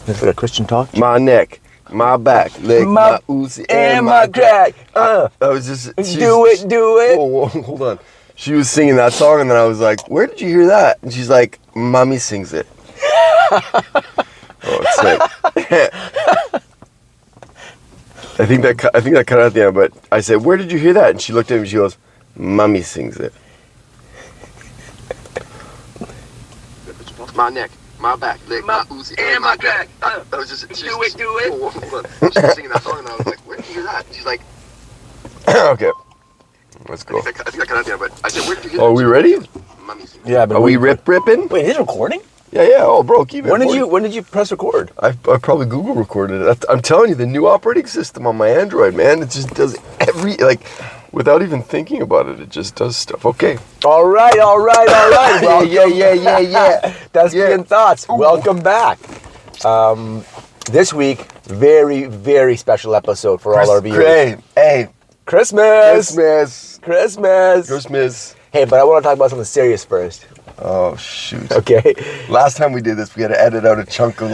It's like a Christian talk. My neck, my back, leg, my Uzi, and my crack. I was just... Do it. Whoa, hold on. She was singing that song, and then I was like, where did you hear that? And she's like, Mommy sings it. It's like... I think that cut out at the end, but I said, where did you hear that? And she looked at me and she goes, Mommy sings it. My neck, my back, leg, my Uzi, and my crack. I was just... Do it. Whoa, hold on. She was singing that song, and I was like, where did you hear that? And she's like... Okay. Let's go. I think I cut out there, but I said, where did you hear that? Are we ready? Yeah, but are we ripping? Wait, is it recording? Yeah. Oh, bro, keep it. When did you press record? I probably Google recorded it. I'm telling you, the new operating system on my Android, man, it just does without even thinking about it, it just does stuff. Okay. All right. Welcome. Yeah. Thespian Thoughts. Ooh. Welcome back. This week, very, very special episode for all our viewers. Great. Hey. Christmas. Hey, but I want to talk about something serious first. Oh, shoot. Okay. Last time we did this, we had to edit out a chunk of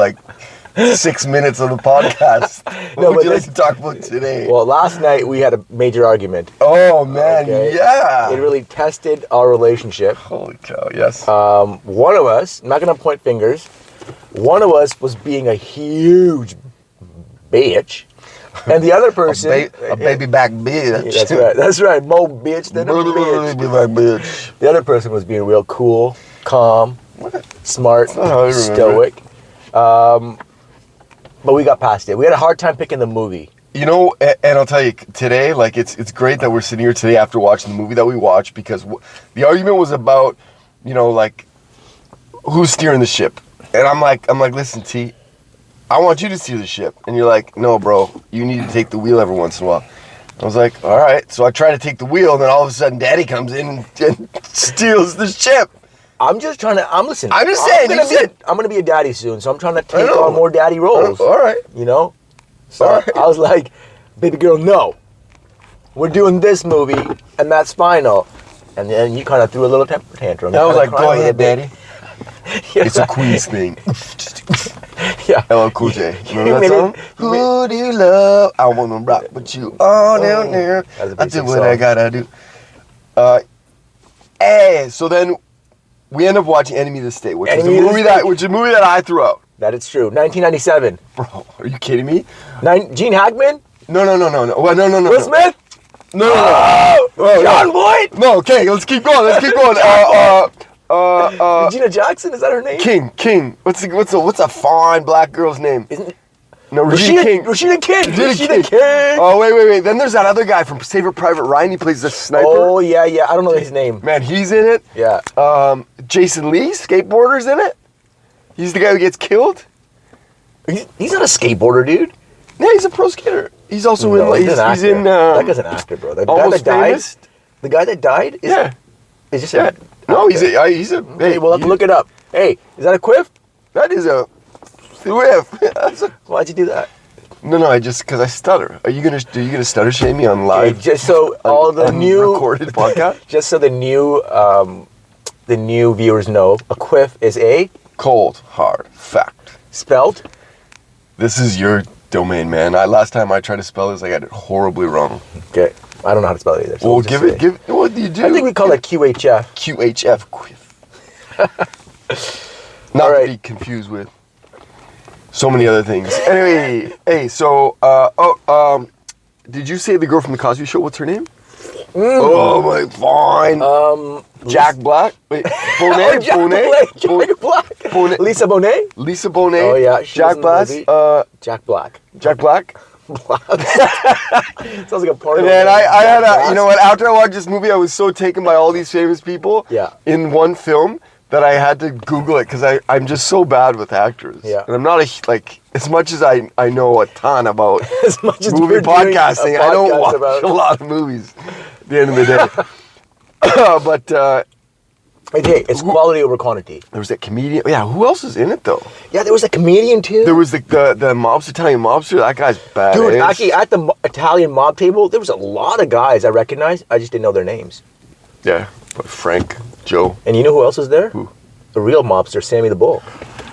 6 minutes of the podcast. What would you like to talk about today? Well, last night we had a major argument. Oh, man, okay? Yeah. It really tested our relationship. Holy cow, yes. One of us, I'm not going to point fingers, one of us was being a huge bitch. And the other person... a baby back bitch. That's right. More bitch than a bitch. The other person was being real cool, calm, smart, stoic. But we got past it. We had a hard time picking the movie. You know, and I'll tell you, today, it's great that we're sitting here today after watching the movie that we watched, because the argument was about, who's steering the ship. And I'm like, listen, T, I want you to steer the ship. And you're like, no, bro, you need to take the wheel every once in a while. I was like, all right. So I try to take the wheel, and then all of a sudden Daddy comes in and steals the ship. I'm just saying, I'm going to be a daddy soon, so I'm trying to take on more daddy roles. All right. So I was like, baby girl, no. We're doing this movie, and that's final. And then you kind of threw a little temper tantrum. I was like, go ahead, Daddy. It's a Queen's thing. Yeah. LL Cool J. Remember that song? Who do you love? I want to rock with you all down there. I do what I gotta do. So then we end up watching Enemy of the State, which is a movie that I threw out. That is true. 1997. Bro, are you kidding me? Gene Hackman? No. Well, no. Will Smith? No. John Boyd? No, okay, let's keep going. Regina Jackson, is that her name? King. What's a fine black girl's name? Regina King. Regina King. Oh, wait. Then there's that other guy from Saving Private Ryan. He plays the sniper. Oh, yeah. I don't know his name. Man, he's in it. Yeah. Jason Lee, skateboarder's in it. He's the guy who gets killed. He's not a skateboarder, dude. Yeah, he's a pro skater. He's also in. He's in. That guy's an actor, bro. The guy that died. The guy that died. Is just a. No, he's a. Hey, we'll have to look it up. Hey, is that a quiff? That is a quiff. Why'd you do that? No, because I stutter. Are you gonna stutter shame me on live? Okay, just so all the new recorded podcast. Just so the new viewers know, a quiff is a cold hard fact. Spelled. This is your domain, man. Last time I tried to spell this, I got it horribly wrong. Okay. I don't know how to spell it either. So well, what do you do? I think we call it QHF. QHF, quiff. Not to be confused with so many other things. Anyway, hey, so, did you say the girl from The Cosby Show? What's her name? Oh, my, fine. Jack Black? Wait, Bonet? Jack Black. Lisa Bonet? Lisa Bonet. Oh, yeah. Jack Black. Jack Black. Jack Black? Sounds like a party. And then I had after I watched this movie, I was so taken by all these famous people in one film that I had to Google it, because I'm just so bad with actors. Yeah. And I'm not as much as I know a ton about movie podcasting, I don't watch a lot of movies at the end of the day. But hey, it's quality over quantity. There was that comedian. Yeah, who else is in it though? Yeah, there was a comedian too. There was the Italian mobster. That guy's bad. Dude, actually, at the Italian mob table, there was a lot of guys I recognized. I just didn't know their names. Yeah, but Frank, Joe. And you know who else was there? Who? The real mobster, Sammy the Bull.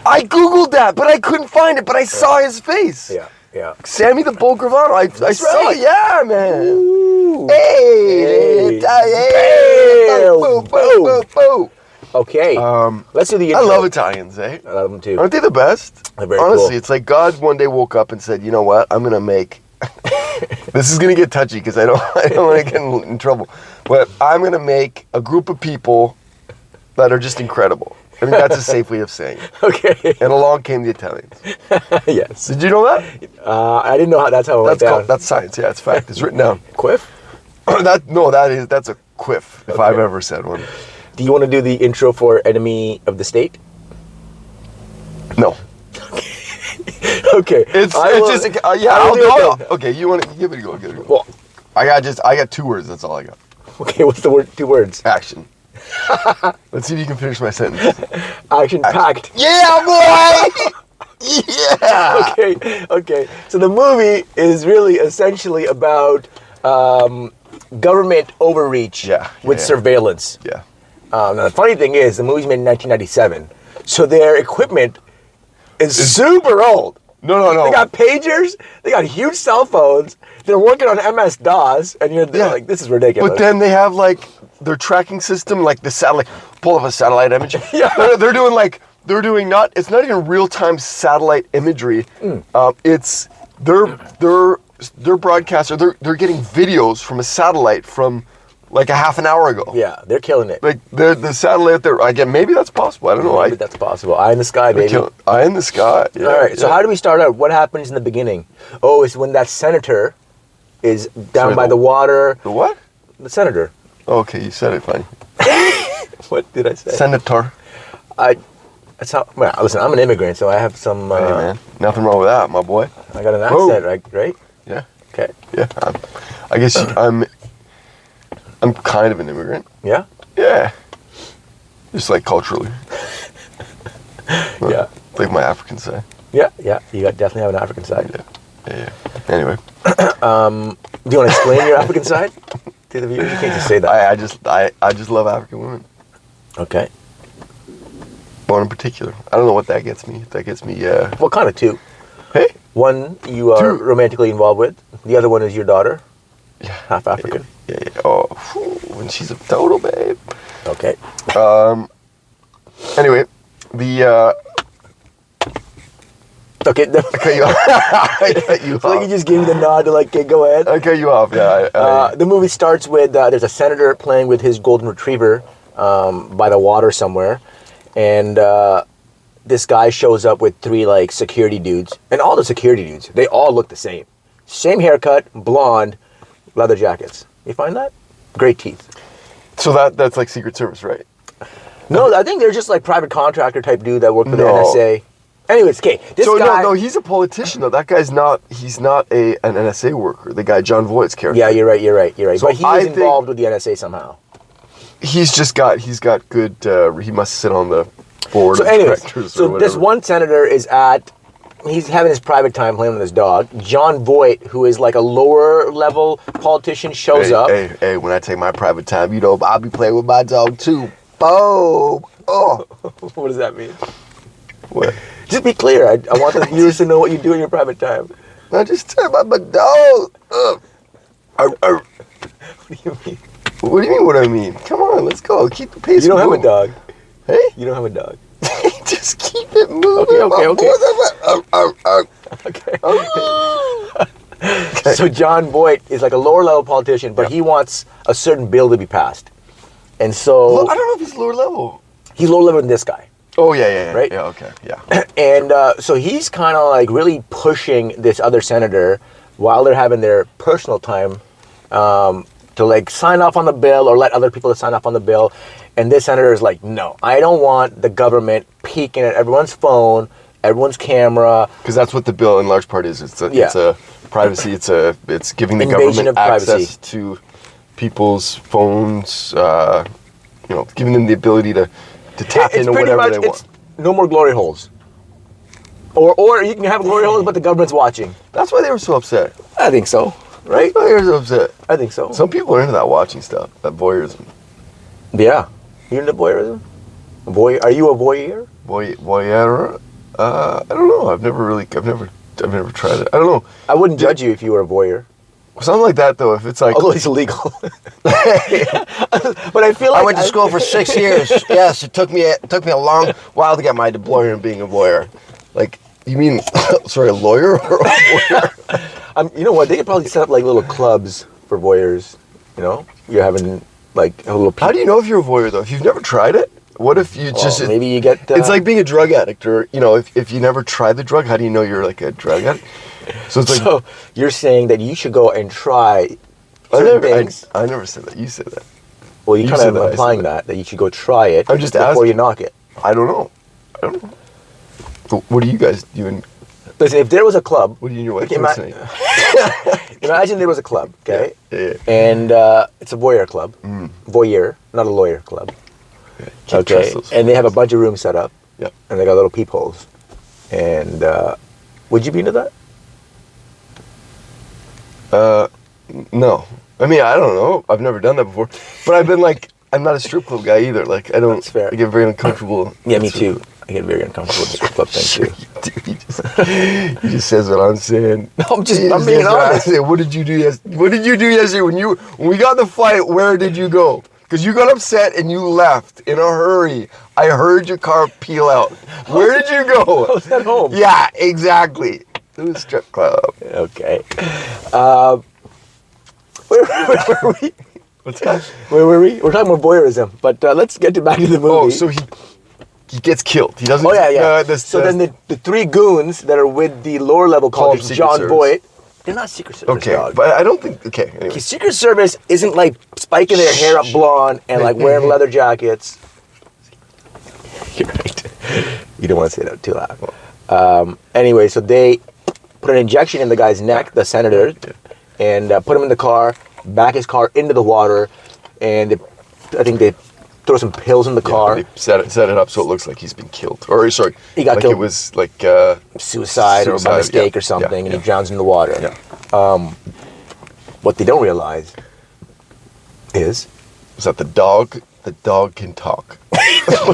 I Googled that, but I couldn't find it, but I saw his face. Yeah. Yeah. Sammy the Bull Gravano. I saw it. Yeah, man. Ooh. Hey. Boo, boo, boo. Okay. Let's do the intro. I love Italians, eh? I love them too. Aren't they the best? They're very Honestly, cool. it's like God one day woke up and said, you know what? I'm going to make... This is going to get touchy because I don't want to get in trouble. But I'm going to make a group of people that are just incredible. I think that's a safe way of saying it. Okay. And along came the Italians. Yes. Did you know that? I didn't know that's how it went down. That's science. Yeah, it's fact. It's written down. Quiff? That's a quiff, if I've ever said one. Do you want to do the intro for Enemy of the State? No. Okay. Okay, you want to give it a go. Give it a go. Well, I got 2 words. That's all I got. Okay, what's the word? 2 words. Action. Let's see if you can finish my sentence. Action packed. Yeah, boy. Yeah. Okay. So the movie is really essentially about government overreach with surveillance. Yeah. Now the funny thing is, the movie's made in 1997, so their equipment is super old. No. They got pagers. They got huge cell phones. They're working on MS-DOS, and you're like, this is ridiculous. But then they have like their tracking system, like the satellite. Pull up a satellite image. Yeah. They're doing not. It's not even real-time satellite imagery. It's their broadcaster. They're getting videos from a satellite from like a half an hour ago. Yeah, they're killing it. Like the satellite there. Again, maybe that's possible. I don't know. Maybe that's possible. Eye in the sky, baby. Eye in the sky. Yeah, all right. So how do we start out? What happens in the beginning? Oh, it's when that senator is down by the water. The what? The senator. Okay, you said it fine. What did I say? Senator. That's how. Well, listen, I'm an immigrant, so I have some. Hey man, nothing wrong with that, my boy. I got an accent, right? Yeah. Okay. Yeah. I guess I'm kind of an immigrant. Yeah? Yeah. Just like culturally. Yeah. Like my African side. Yeah. You definitely have an African side. Yeah. Anyway. Do you want to explain your African side to the viewers? You can't just say that. I just love African women. Okay. One in particular. I don't know what that gets me. That gets me, What kind of two? Hey? One you are romantically involved with. The other one is your daughter. Yeah. Half African. Yeah. Oh, and she's a total babe. Okay. Anyway, the Okay. I cut you off. I cut you off. So you just gave me the nod to like, okay, go ahead. I cut you off. Yeah. The movie starts with there's a senator playing with his golden retriever by the water somewhere, and this guy shows up with 3 like security dudes, and all the security dudes, they all look the same haircut, blonde, leather jackets. You find that? Great teeth. So that's like Secret Service, right? No, I think they're just like private contractor type dude that work for the NSA. Anyways, okay. No, he's a politician though. That guy's not. He's not an NSA worker. The guy John Voight's character. Yeah, you're right. So but he is involved with the NSA somehow. He's got good. He must sit on the board of directors. So this one senator he's having his private time playing with his dog. John Voight, who is like a lower level politician, shows up. Hey, when I take my private time, I'll be playing with my dog too. Boom. Oh. What does that mean? What? Just be clear. I want the viewers to know what you do in your private time. I just tell about my dog. What do you mean? What do you mean what I mean? Come on, let's go. Keep the pace. You don't have a dog. Hey? You don't have a dog. Just keep it moving. Okay. So John Voight is like a lower level politician, but he wants a certain bill to be passed. And so... I don't know if he's lower level. He's lower level than this guy. Oh, yeah. Right? Yeah, okay, yeah. And so he's kind of like really pushing this other senator while they're having their personal time to like sign off on the bill or let other people sign off on the bill. And this senator is like, no, I don't want the government peeking at everyone's phone, everyone's camera. Because that's what the bill in large part is. It's a privacy. It's giving the government access to people's phones. Giving them the ability to tap into whatever they want. No more glory holes. Or you can have glory holes, but the government's watching. That's why they were so upset. I think so. Right? That's why they were so upset. I think so. Some people are into that watching stuff, that voyeurism. Yeah. You into voyeurism? Are you a voyeur? Voyeur? I don't know. I've never tried it. I don't know. I wouldn't judge you if you were a voyeur. Something like that, though, if it's like... Although it's illegal. But I feel like... I went to school for 6 years. Yes, it took me a long while to get my diploma in being a voyeur. Like, you mean, sorry, a lawyer or a voyeur? You know what? They could probably set up like little clubs for voyeurs. You know? You're having like a little... How do you know if you're a voyeur, though? If you've never tried it? What if you just... Maybe you get... It's like being a drug addict, or, you know, if you never tried the drug, how do you know you're like a drug addict? So it's like... So you're saying that you should go and try certain things. I never said that. You said that. Well, you kind of implying that you should go try it. I'm just before asking. You knock it. I don't know. But what are you guys doing? Listen, if there was a club... What are you and your wife saying? Imagine there was a club, okay? Yeah. And it's a voyeur club. Voyeur, not a lawyer club. Yeah, okay? And they have a bunch of rooms set up. Yeah. And they got little peepholes. And would you be into that? No. I mean, I don't know. I've never done that before. But I've been like, I'm not a strip club guy either. Like, I don't... That's fair. I get very uncomfortable. Yeah, me too. I get very uncomfortable with the strip club thing too. He just says what I'm saying. No, I'm being honest. What did you do yesterday? What did you do yesterday when we got in the fight? Where did you go? Because you got upset and you left in a hurry. I heard your car peel out. Where did you go? I was at home. Yeah, exactly. It was a strip club. Okay. Where were we? What's that? Where were we? We're talking about voyeurism, but let's get back to the movie. Oh, so he gets killed. He doesn't. Oh yeah. So then the three goons that are with the lower level called John Voight. They're not Secret Service. Okay, dog. But I don't think. Okay. Anyway. Secret Service isn't like spiking their hair up blonde and like wearing leather jackets. You're right. You don't want to say that too loud. Anyway, so they put an injection in the guy's neck, the senator, and put him in the car, back his car into the water, and I think they throw some pills in the car. They set it up so it looks like he's been killed. Or sorry, he got like killed. It was like suicide or by mistake or something, and he drowns in the water. Yeah. What they don't realize is that the dog can talk. No,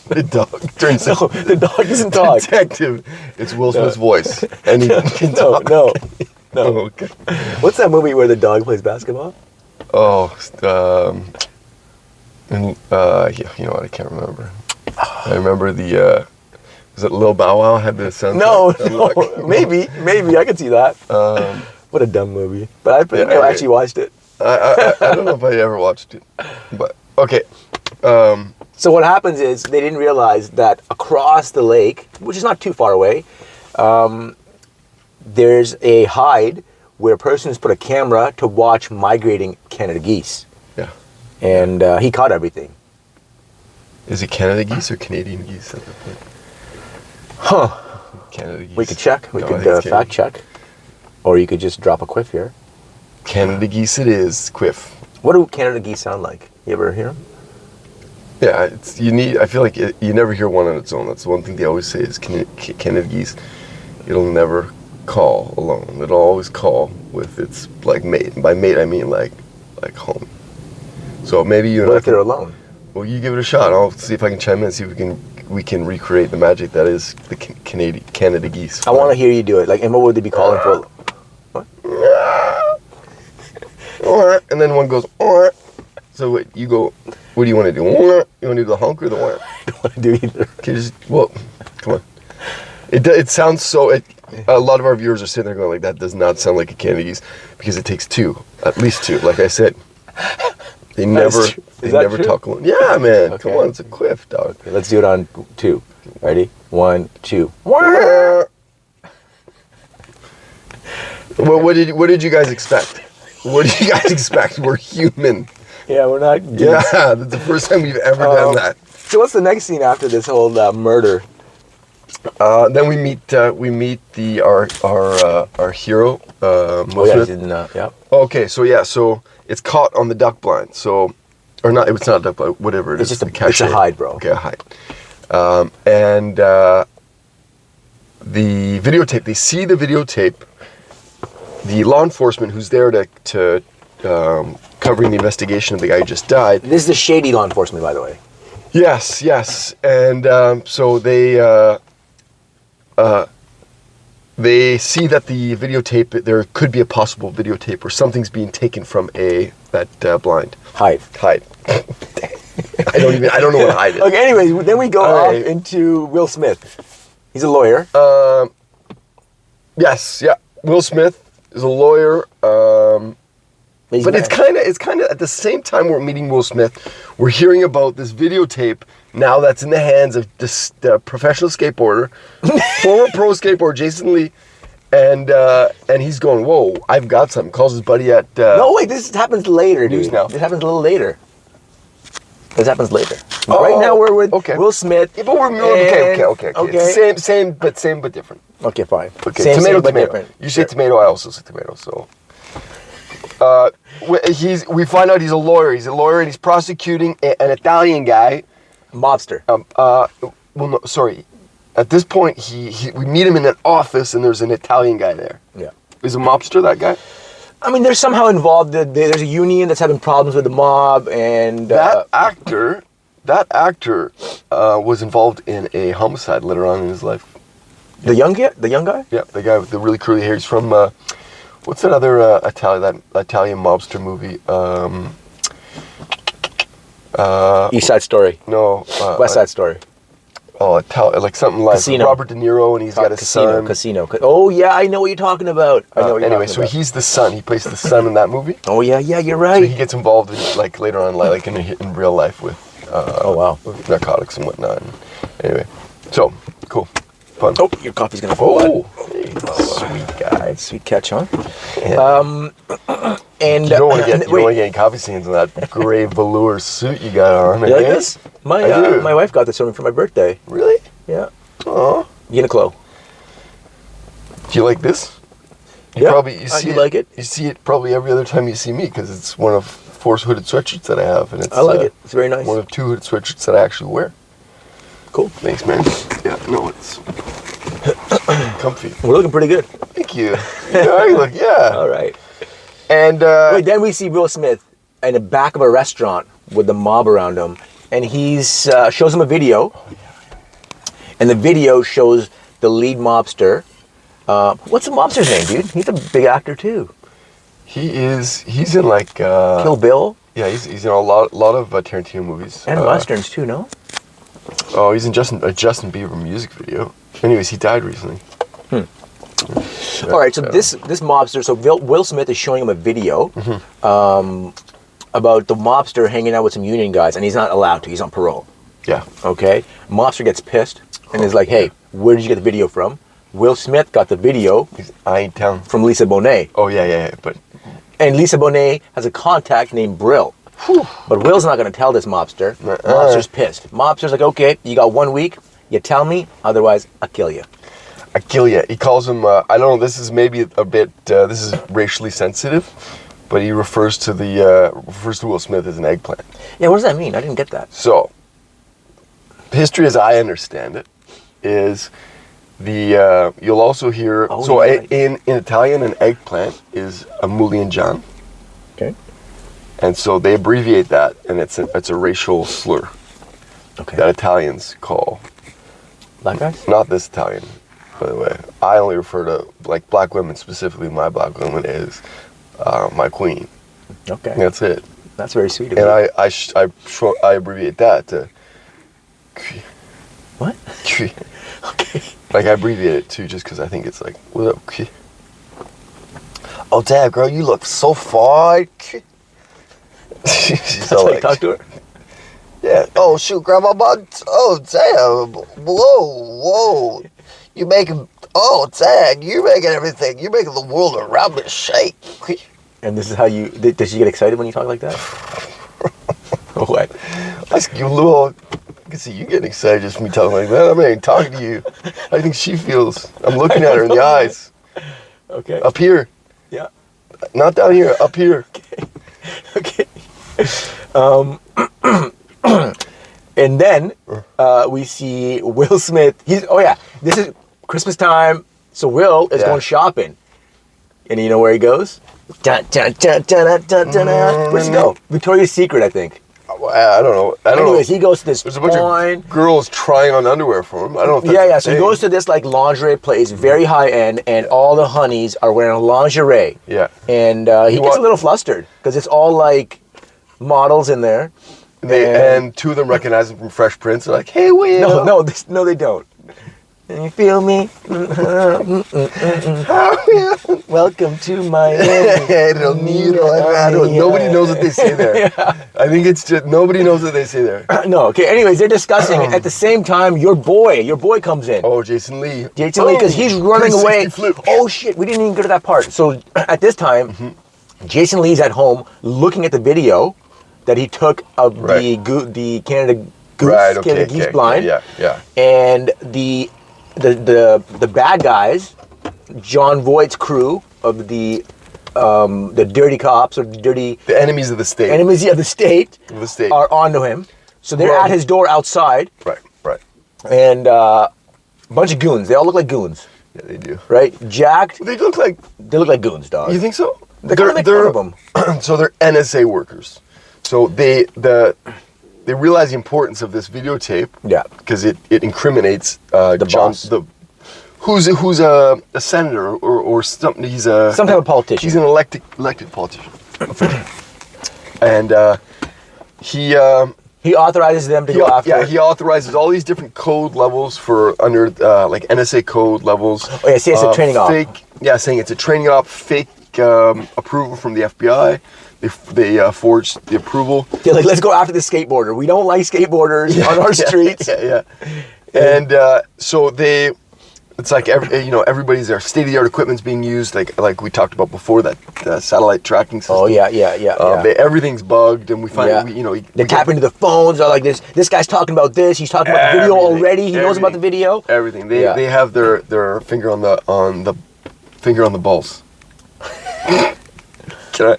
the dog turns no, the dog doesn't talk. Detective. It's Will Smith's voice, and he can talk. No. Oh, okay. What's that movie where the dog plays basketball? Oh, yeah, you know what? I can't remember. I remember was it Lil Bow Wow had the soundtrack? No, maybe I could see that. What a dumb movie. But I think I actually watched it. I don't know if I ever watched it, but okay. So what happens is they didn't realize that across the lake, which is not too far away, there's a hide where a person has put a camera to watch migrating Canada geese. Yeah. And he caught everything. Is it Canada geese or Canadian geese at that point? Huh. Canada geese. We could check. We could fact check. Or you could just drop a quiff here. Canada geese it is, quiff. What do Canada geese sound like? You ever hear them? Yeah, I feel like you never hear one on its own. That's the one thing they always say is Canada geese. It'll never call alone. It'll always call with its like mate. And by mate I mean like home. So maybe you and What if they're alone? Well, you give it a shot. I'll see if I can chime in and see if we can recreate the magic that is the Canada geese. I want to hear you do it. Like, and what would they be calling for? What? And then one goes. So what you go? What do you want to do? You want to do the honk or the what? I don't want to do either. Come on. It sounds so. A lot of our viewers are sitting there going like, that does not sound like a Canada geese, because it takes two, at least two. Like I said, they never talk alone. Yeah, man. Okay. Come on, it's a quiff, dog. Okay, let's do it on 2. Ready? 1, 2. Well, what did you guys expect? What did you guys expect? We're human. Yeah, we're not geese. Yeah, that's the first time we've ever done that. So what's the next scene after this whole murder? Then we meet our hero. Yeah. Okay, so it's caught on the duck blind. So, or not? It's not a duck blind. Whatever it is. It's just it's a hide, bro. Okay, a hide. And the videotape. They see the videotape. The law enforcement who's there to covering the investigation of the guy who just died. This is the shady law enforcement, by the way. Yes, and so they they see that the videotape, there could be a possible videotape where something's being taken from that blind. Hide. I don't know what hide is. Okay, anyways, then we go off into Will Smith. He's a lawyer. Yes, yeah. Will Smith is a lawyer. But it's kind of at the same time we're meeting Will Smith, we're hearing about this videotape now that's in the hands of this professional skateboarder, former pro skateboarder Jason Lee, and he's going, whoa, I've got something. Calls his buddy at no, wait, this happens later, dude. Now. This happens a little later. This happens later. Right now we're with Will Smith. Yeah, but okay. Same but different. Okay, fine. Okay, same, tomato. but different. You say tomato, I also say tomato. So, we find out he's a lawyer. He's a lawyer and he's prosecuting an Italian guy, mobster. Well, no, sorry. At this point, we meet him in an office and there's an Italian guy there. Yeah. Is a mobster that guy? I mean, they're somehow involved. There's a union that's having problems with the mob, and that actor was involved in a homicide later on in his life. The young guy? Yeah, the guy with the really curly hair. He's from what's that other Italian mobster movie? East Side Story. No. West Side Story. Oh, like something like Casino. Robert De Niro, and he's got a son. Casino. Oh yeah, I know what you're talking about. Anyway, so he's the son. He plays the son in that movie. Oh yeah, you're right. So he gets involved in, like later on, like in real life with with narcotics and whatnot. And anyway, so cool, fun. Oh, your coffee's gonna fall. Hey, sweet guy. Sweet catch, huh? Yeah. And you don't want to get any coffee stains on that gray velour suit you got on. You like this? My wife got this for me for my birthday. Really? Yeah. Oh. Uniqlo. Do you like this? You like it? You see it probably every other time you see me because it's one of 4 hooded sweatshirts that I have, and I like it. It's very nice. One of 2 hooded sweatshirts that I actually wear. Cool. Thanks, man. Yeah, no, it's comfy. We're looking pretty good. Thank you. Yeah. All right. And then we see Will Smith in the back of a restaurant with the mob around him, and he's shows him a video, and the video shows the lead mobster. What's the mobster's name, dude? He's a big actor too. He's in like Kill Bill. Yeah, he's in a lot of Tarantino movies and westerns too. No. Oh, he's in a Justin Bieber music video. Anyways, he died recently. All right, so this mobster, so Will Smith is showing him a video about the mobster hanging out with some union guys, and he's not allowed to. He's on parole. Yeah. Okay. Mobster gets pissed and is like, "Hey, where did you get the video from?" Will Smith got the video. I ain't telling. From Lisa Bonet. Oh yeah, but. And Lisa Bonet has a contact named Brill. But Will's not going to tell this mobster. Mobster's pissed. Mobster's like, "Okay, you got 1 week. You tell me, otherwise I'll kill you." I kill you. He calls him, I don't know, this is maybe a bit, this is racially sensitive, but he refers to Will Smith as an eggplant. Yeah, what does that mean? I didn't get that. So, history as I understand it is you'll also hear, in Italian, an eggplant is a mullion John. Okay. And so they abbreviate that, and it's a racial slur. Okay. That Italians call. Black guys? Not this Italian. By the way, I only refer to like black women, specifically my black woman is my queen. Okay. That's it. That's very sweet of you. And I abbreviate that to. What? Okay. Like I abbreviate it too, just because I think it's like, what up? Oh damn, girl, you look so fine. That's how you talk to her. Yeah. Oh shoot, grandma. Oh damn. Whoa. You making, you're making everything, you're making the world around me shake. And this is how does she get excited when you talk like that? What? I can see you getting excited just from me talking like that. I'm not even talking to you. I think she feels, I'm looking at her in the eyes. Okay. Up here. Yeah. Not down here, up here. Okay. And then we see Will Smith. This is Christmas time, so Will is going shopping. And you know where he goes? Dun, dun, dun, dun, dun, dun, dun. Where's he go? Victoria's Secret, I think. I don't know. Anyways, he goes to this There's a bunch of girls trying on underwear for him. I don't know if that's So he goes to this like lingerie place, very high end, and all the honeys are wearing lingerie. Yeah. And he gets a little flustered because it's all like models in there. And two of them recognize him from Fresh Prince. They're like, "Hey, Will." No, they don't. You feel me? Welcome to Miami. Nobody knows what they say there. Yeah. I think it's just nobody knows what they say there. No. Okay. Anyways, they're discussing it. At the same time, your boy comes in. Oh, Jason Lee. Because he's running away. Flip. Oh shit! We didn't even get to that part. So at this time, Jason Lee's at home looking at the video that he took of the Canada Goose, Canada Geese blind. Yeah. And the bad guys, John Voight's crew of the dirty cops or the enemies of the state. Enemies of the state are onto him. So they're at his door outside. Right. And a bunch of goons. They all look like goons. Yeah, they do. Right? Jacked. They look like goons, dog. You think so? They're kind of make fun of them. So they're NSA workers. So they realize the importance of this videotape. Yeah. Because it incriminates the boss. Who's a senator or something. He's some type of politician. He's an elected politician. And he authorizes them to go after. Yeah, he authorizes all these different code levels for under like NSA code levels. Oh yeah, see, it's a training op. Saying it's a training op, fake approval from the FBI. They forged the approval. They're like, let's go after the skateboarder. We don't like skateboarders on our streets. Yeah. And so it's like everybody's there. State-of-the-art equipment's being used, like we talked about before, that satellite tracking system. Oh yeah. Everything's bugged, and we find they're tapping into the phones. They're like, this guy's talking about this. He's talking about the video already. He knows about the video. Everything. They have their finger on the balls. Can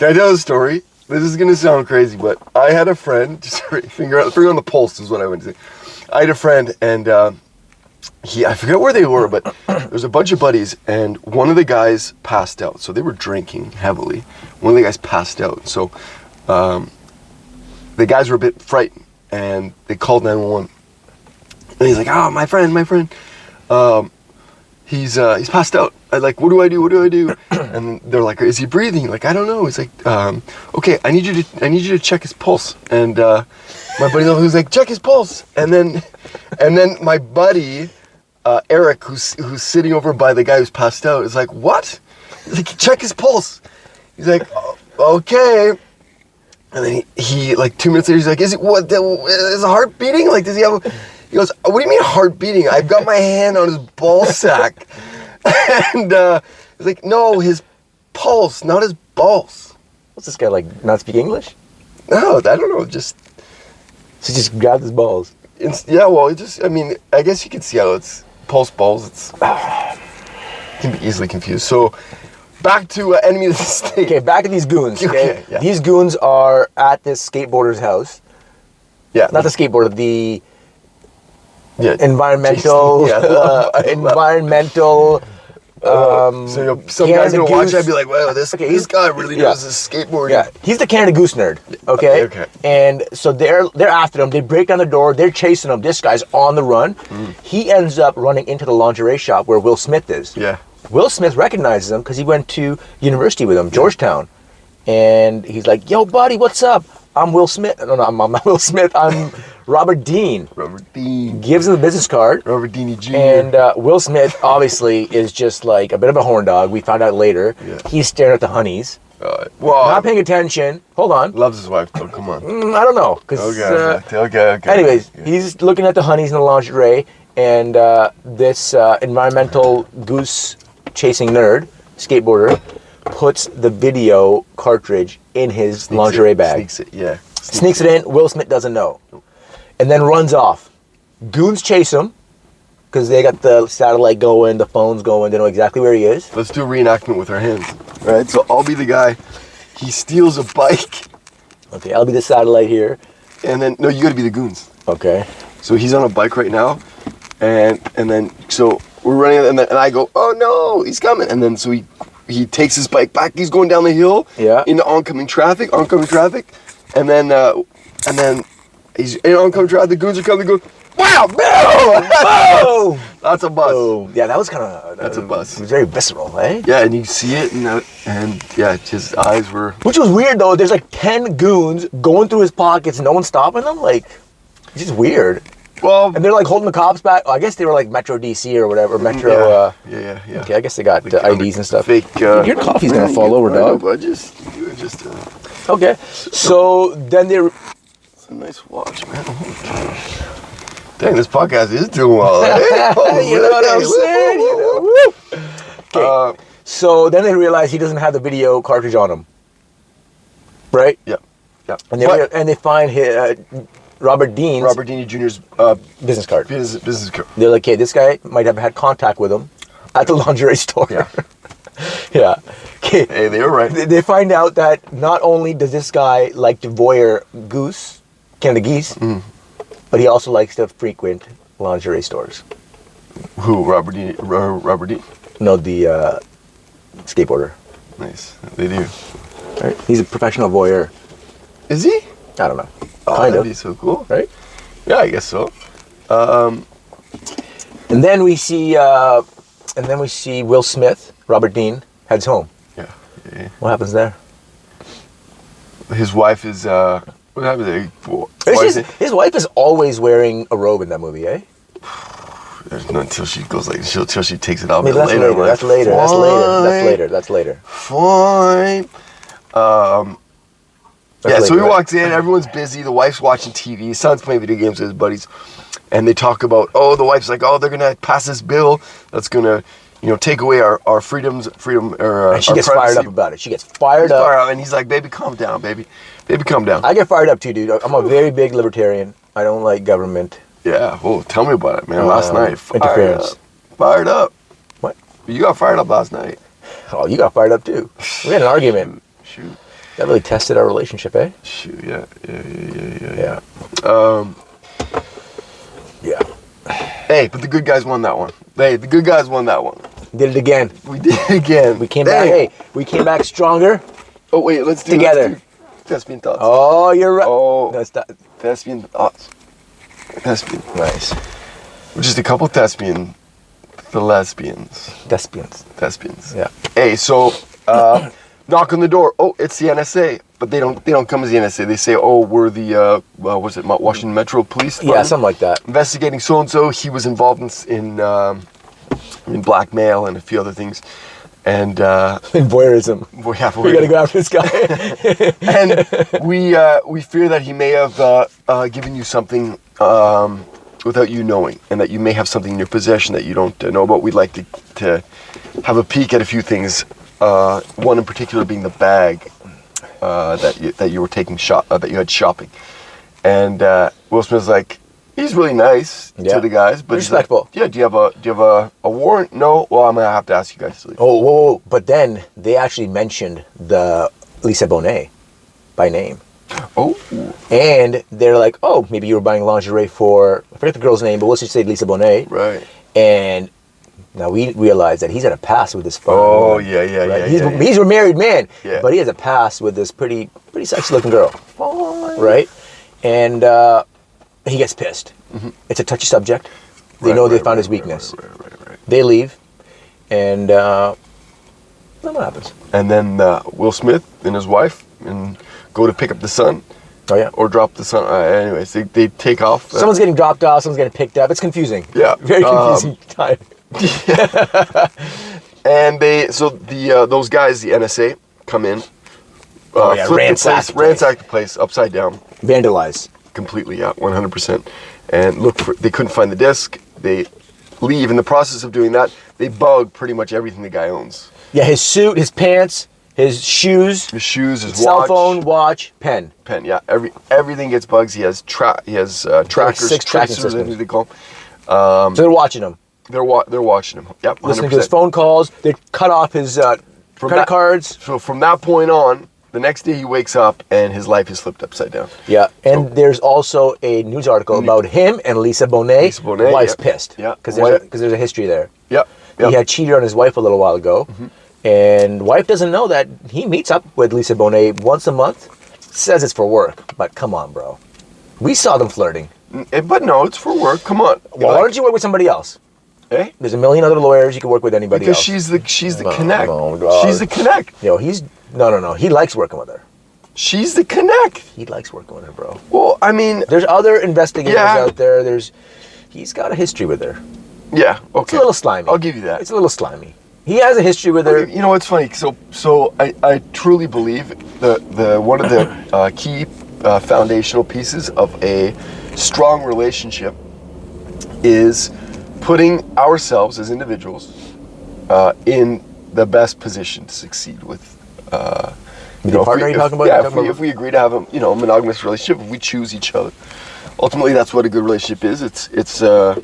I tell a story? This is gonna sound crazy, but I had a friend. Finger on the pulse is what I went to say. I had a friend, and I forget where they were, but there's a bunch of buddies, and one of the guys passed out. So they were drinking heavily. One of the guys passed out. So the guys were a bit frightened, and they called 911. And he's like, "Oh, my friend. He's passed out. I'm like, what do I do? And they're like, is he breathing? Like, I don't know. He's like, okay, I need you to check his pulse. And my buddy was like, check his pulse. And then my buddy Eric, who's sitting over by the guy who's passed out, is like, what? He's like, check his pulse. He's like, okay. And then he like 2 minutes later, he's like, is the heart beating? Like, does he have? He goes, what do you mean heart beating? I've got my hand on his ball sack. And he's like, no, his pulse, not his balls. What's this guy, like, not speak English? No, I don't know, So he just grabbed his balls. I guess you can see how it's pulse balls. Can be easily confused. So, back to Enemy of the State. Okay, back to these goons, okay? Yeah. These goons are at this skateboarder's house. Yeah. Not the skateboarder, the... Yeah. Environmental. So some guys gonna watch it and be like, "Wow, this guy really knows his skateboarding." Yeah, he's the Canada Goose nerd. Okay. And so they're after him. They break down the door. They're chasing him. This guy's on the run. He ends up running into the lingerie shop where Will Smith is. Yeah. Will Smith recognizes him because he went to university with him, Georgetown, and he's like, "Yo, buddy, what's up? I'm Will Smith. No, I'm not Will Smith. I'm Robert Dean." Robert Dean. Gives him the business card. Robert Dean Jr. And Will Smith, obviously, is just like a bit of a horn dog. We found out later. Yeah. He's staring at the honeys. Not paying attention. Hold on. Loves his wife, though. Come on. I don't know. Okay. Anyways, he's looking at the honeys in the lingerie, and this environmental goose chasing nerd, skateboarder, puts the video cartridge in his lingerie bag. Sneaks it in. Will Smith doesn't know. And then runs off. Goons chase him because they got the satellite going, the phone's going, they know exactly where he is. Let's do a reenactment with our hands. Right? So I'll be the guy. He steals a bike. Okay, I'll be the satellite here. And then, no, you gotta be the goons. Okay. So he's on a bike right now. And then, so we're running, and I go, oh no, he's coming. And then, so he takes his bike back. He's going down the hill into oncoming traffic. And then And then he's on come drive. The goons are coming. Go, wow, boom, that's a bus. boom. Yeah, that was kind of. That's a bus. It was very visceral, eh? Yeah, and you see it, and yeah, his eyes were. Which was weird though. There's like 10 goons going through his pockets, no one's stopping them. Like, it's just weird. Well, and they're like holding the cops back. Oh, I guess they were like Metro DC or whatever. Metro. Yeah. Okay, I guess they got IDs and stuff. Fake. Your coffee's gonna fall over, dog. But just. Okay, so then they. It's a nice watch, man. Dang, this podcast is doing well. Eh? You know what I'm saying? Okay. So then they realize he doesn't have the video cartridge on him. Right? Yeah. And they find his, Robert Dean Jr.'s business card. Business card. They're like, hey, this guy might have had contact with him at the lingerie store. Yeah. Yeah. Okay. Hey, they were right. They find out that not only does this guy like to voyeur Canada geese, but he also likes to frequent lingerie stores. Who? Robert Dean? No, the skateboarder. Nice. They do. Right? He's a professional voyeur. Is he? I don't know. Oh, kind that'd of. be so cool. Right? Yeah, I guess so. And then we see Will Smith, Robert Dean, heads home. Yeah. What happens there? His wife is what happened there? His wife is always wearing a robe in that movie, eh? There's not until she goes like until she takes it out. Maybe that's later. That's later. Fine. So he walks in, everyone's busy, the wife's watching TV, his son's playing video games with his buddies, and they talk about, the wife's like, they're gonna pass this bill that's gonna, take away our freedoms, and she gets fired up about it. She gets fired up. And he's like, baby, calm down, baby. Baby, calm down. I get fired up too, dude. I'm a very big libertarian. I don't like government. Yeah, well, tell me about it, man. Last night, interference. Fired up. What? You got fired up last night. Oh, you got fired up too. We had an argument. Shoot. That really tested our relationship, eh? Shoot, yeah. Yeah. Hey, but the good guys won that one. The good guys won that one. Did it again. We did it again. We came back. Hey, we came back stronger. Oh wait, let's do together. Thespian thoughts. Oh, you're right. Oh, Thespian thoughts. Thespian. Nice. Just a couple thespian. The lesbians. Thespians. Yeah. Hey, so knock on the door. Oh, it's the NSA, but they don't come as the NSA. They say, we're the Washington Metro Police Department? Yeah, something like that. Investigating so and so. He was involved in blackmail and a few other things, and in voyeurism. Yeah, we gotta go after this guy. And we fear that he may have given you something without you knowing, and that you may have something in your possession that you don't know about. We'd like to have a peek at a few things. One in particular being the bag that you were taking that you had shopping, and Will Smith's like, he's really nice to the guys, but respectful. Like, do you have a warrant? No. Well, I'm gonna have to ask you guys to leave. Oh, whoa! But then they actually mentioned the Lisa Bonet by name. Oh. And they're like, maybe you were buying lingerie for, I forget the girl's name, but let's just say Lisa Bonet. Right. And now we realize that he's had a past with this phone. Oh, yeah. He's a married man, yeah. But he has a past with this pretty sexy looking girl. Oh. Right? And he gets pissed. Mm-hmm. It's a touchy subject. They know they found his weakness. Right. They leave, and then what happens? And then Will Smith and his wife go to pick up the son. Oh, yeah. Or drop the son. Anyways, they take off. Someone's getting dropped off, someone's getting picked up. It's confusing. Yeah. Very confusing time. Yeah. And those guys, the NSA, come in. Ransack the place upside down. Vandalize. Completely, yeah, 100%. And they couldn't find the disc. They leave. In the process of doing that, they bug pretty much everything the guy owns. Yeah, his suit, his pants, his shoes, his cell watch, phone, watch, pen. Yeah, everything gets bugs. He has trackers, six tracking systems. They call them. So they're watching him. They're watching him. Yep, 100%. Listening to his phone calls. They cut off his credit cards. So from that point on, the next day he wakes up and his life is flipped upside down. Yeah, and there's also a news article about him and Lisa Bonet. Wife's pissed. Yeah, because there's a history there. Yep. He had cheated on his wife a little while ago, and wife doesn't know that he meets up with Lisa Bonet once a month. Says it's for work, but come on, bro. We saw them flirting. But no, it's for work. Come on. Well, why don't you work with somebody else? Eh? There's a million other lawyers. You can work with anybody because else. she's the connect. No, she's the connect. No, no. He likes working with her. She's the connect. He likes working with her, bro. Well, I mean, there's other investigators out there. He's got a history with her. Yeah, okay. It's a little slimy. I'll give you that. It's a little slimy. He has a history with her. You know what's funny? So I truly believe the one of the key foundational pieces of a strong relationship is putting ourselves as individuals in the best position to succeed with. The partner you're talking about? Yeah, if we agree to have a monogamous relationship, if we choose each other, ultimately that's what a good relationship is. It's a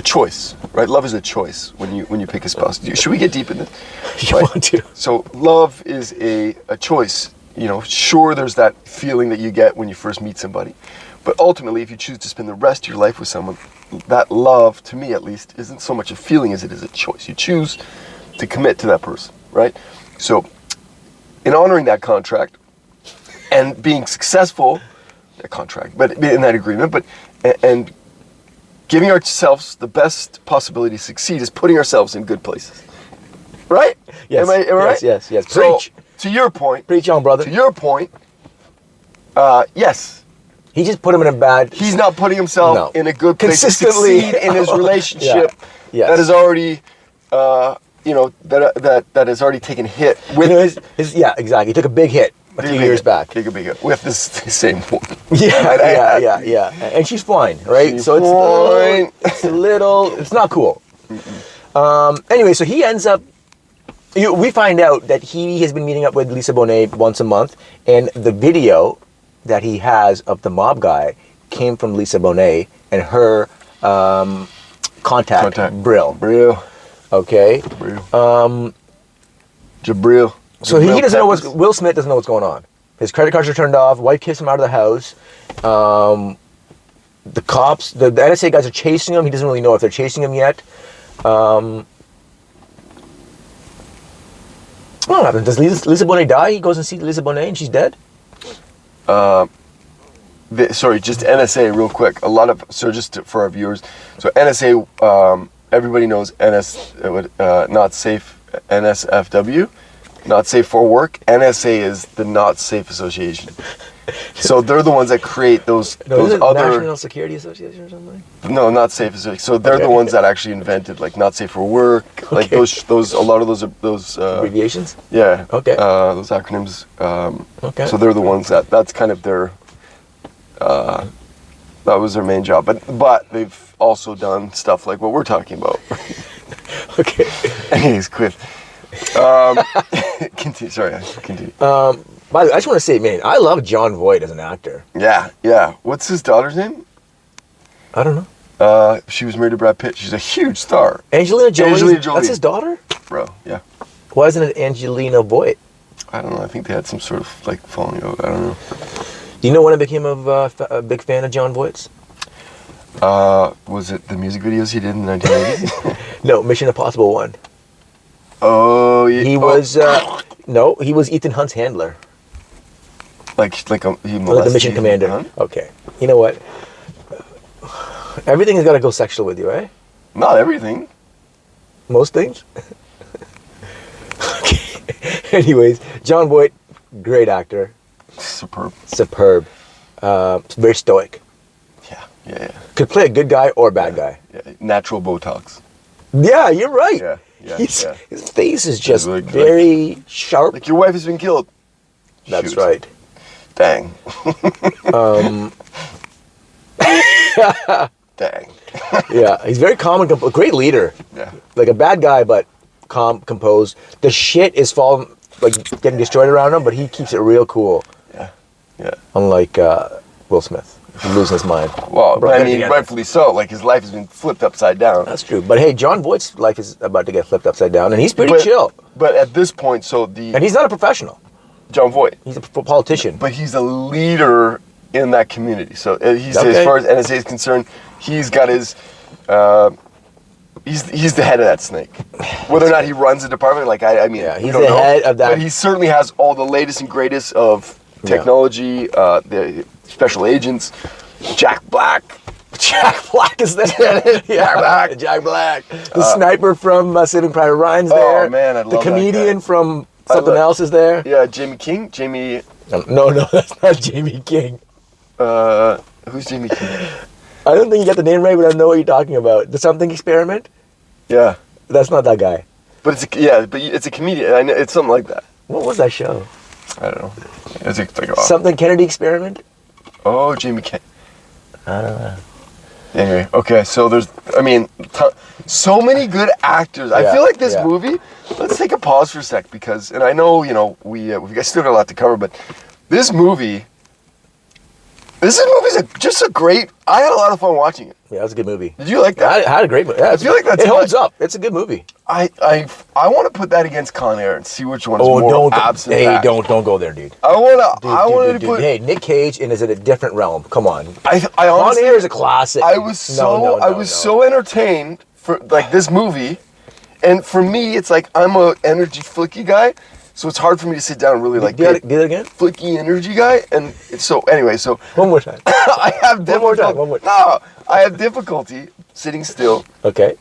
choice, right? Love is a choice when you pick a spouse. Should we get deep in this? You want to? So love is a choice. Sure, there's that feeling that you get when you first meet somebody, but ultimately, if you choose to spend the rest of your life with someone, that love, to me at least, isn't so much a feeling as it is a choice. You choose to commit to that person, right? So, in honoring that contract and being successful, but in that agreement, and giving ourselves the best possibility to succeed is putting ourselves in good places, right? Yes. Am I right? Yes. So, Preach. To your point. Preach on, brother. To your point, yes. He just put him in a bad... He's not putting himself in a good place to succeed in his relationship that is already, that has already taken hit. With yeah, exactly. He took a big hit a few years back. Take a big hit with this same woman. Yeah. And she's fine, right? She's fine. It's not cool. Anyway, so he ends up... we find out that he has been meeting up with Lisa Bonet once a month, and the video that he has of the mob guy came from Lisa Bonet and her contact. Brill. Okay. Jabril. So he doesn't know Will Smith doesn't know what's going on. His credit cards are turned off. Wife kicks him out of the house. The cops, the NSA guys are chasing him. He doesn't really know if they're chasing him yet. What happens? Does Lisa Bonet die? He goes and sees Lisa Bonet and she's dead? Just NSA real quick. For our viewers. So NSA, everybody knows not safe, NSFW, not safe for work. NSA is the Not Safe Association. So they're the ones that create those other National Security Association or something. No, Not Safe Association. So they're the ones that actually invented not safe for work. Okay. Like those a lot of those abbreviations. Yeah. Okay. Those acronyms. Okay. So they're the ones that's kind of their. That was their main job, but they've also done stuff like what we're talking about. Okay. Anyways, quit. Continue. Sorry, continue. By the way, I just want to say, man, I love Jon Voight as an actor. Yeah. What's his daughter's name? I don't know. She was married to Brad Pitt. She's a huge star. Angelina Jolie. That's his daughter? Bro, yeah. Why isn't it Angelina Voight? I don't know. I think they had some sort of falling out. I don't know. Do you know when I became a big fan of Jon Voight's? Was it the music videos he did in the 1980s? No, Mission Impossible 1. Oh, yeah. He was, he was Ethan Hunt's handler. Like the Mission Commander. Hunt? Okay. You know what? Everything has got to go sexual with you, eh? Not everything. Most things? Okay. Anyways, Jon Voight, great actor. Superb. Very stoic. Yeah. Could play a good guy or a bad guy. Yeah. Natural Botox. Yeah, you're right. Yeah. His face is just very sharp. Like your wife has been killed. That's right. Dang. Dang. Yeah, he's very calm and a great leader. Yeah. Like a bad guy, but calm, composed. The shit is falling, getting destroyed around him, but he keeps it real cool. Yeah. Unlike Will Smith. He's losing his mind. Well, but I mean, rightfully so. Like, his life has been flipped upside down. That's true. But hey, Jon Voight's life is about to get flipped upside down, and he's pretty chill. But at this point, and he's not a professional. Jon Voight. He's a politician. But he's a leader in that community. So as far as NSA is concerned, he's got his... He's the head of that snake. Whether or not he runs the department, he's the head of that. But he certainly has all the latest and greatest of technology, the special agents, Jack Black. Jack Black is there. Jack Black. The sniper from Saving Private Ryan's there. Oh man, I love the comedian that guy. from something else is there. Yeah, Jamie King. Jamie. No, that's not Jamie King. Who's Jamie King? I don't think you got the name right, but I know what you're talking about. The Something Experiment? Yeah. That's not that guy. But it's a comedian. I know, it's something like that. What was that show? I don't know. It's like Something Kennedy Experiment? Oh, Jamie King. I don't know. Anyway, okay, so there's, so many good actors. I feel like this movie, let's take a pause for a sec because, and I know, we've still got a lot to cover, but this movie's just a great, I had a lot of fun watching it. Yeah, it was a good movie. Did you like that? I had a great movie. Yeah, I feel like it holds up. It's a good movie. I want to put that against Con Air and see which one is more absent. Hey, don't go there, dude. I want to put. Hey, Nick Cage is in a different realm. Come on. I honestly, Con Air is a classic. I was so entertained for like this movie, and for me, it's like I'm a energy flicky guy, so it's hard for me to sit down and really like. Do it again. Flicky energy guy, and so anyway, so one more time. I have difficulty. One more time. No, I have difficulty sitting still. Okay.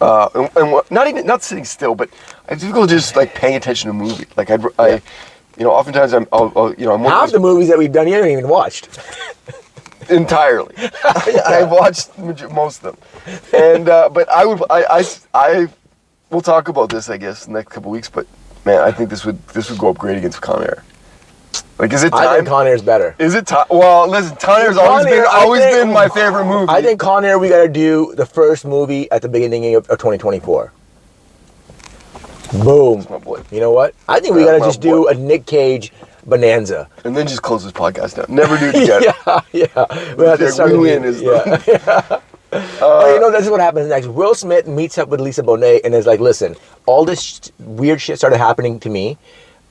Not sitting still, but I have difficulty just like paying attention to a movie. Like oftentimes I'm half the movies that we've done here haven't even watched. Entirely. I've watched most of them, and but we'll talk about this I guess in the next couple of weeks. But man, I think this would go up great against Con Air. Like, is it time? I think Con Air's better. Is it time? Well, listen, Con Air's always been my favorite movie. I think Con Air, we got to do the first movie at the beginning of 2024. Boom. That's my boy. You know what? I think we got to just do a Nick Cage bonanza. And then just close this podcast down. Never do it again. Yeah. We have to start win is this is what happens next. Will Smith meets up with Lisa Bonet and is like, listen, all this weird shit started happening to me.